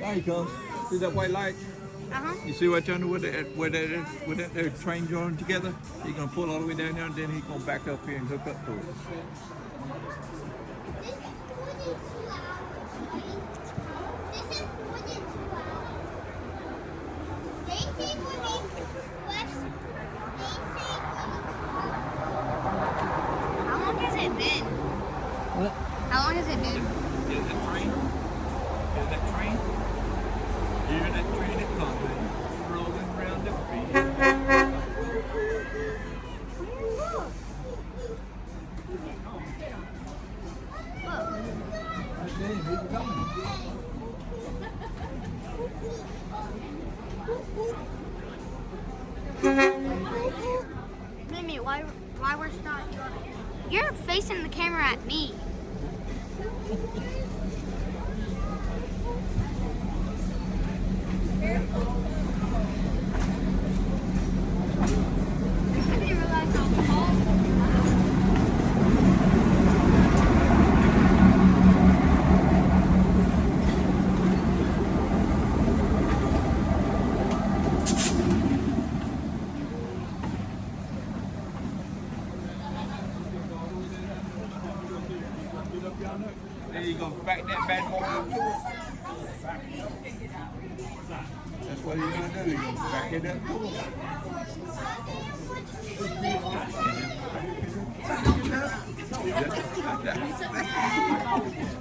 There he comes. See that white light? Uh-huh. You see right under where that train joined together? He's gonna pull all the way down there, and then he's gonna back up here and hook up to it. How long has it been? What? How long has it been? Hear that train? Hear that train? Hear that train that comes rolling around the field. I see him. He's coming. Mimi, why we're not? You're facing the camera at me. I didn't realize how tall. Then you go back that bad boy up to us. That's what he's gonna do. He's gonna back it up to us. Just like that.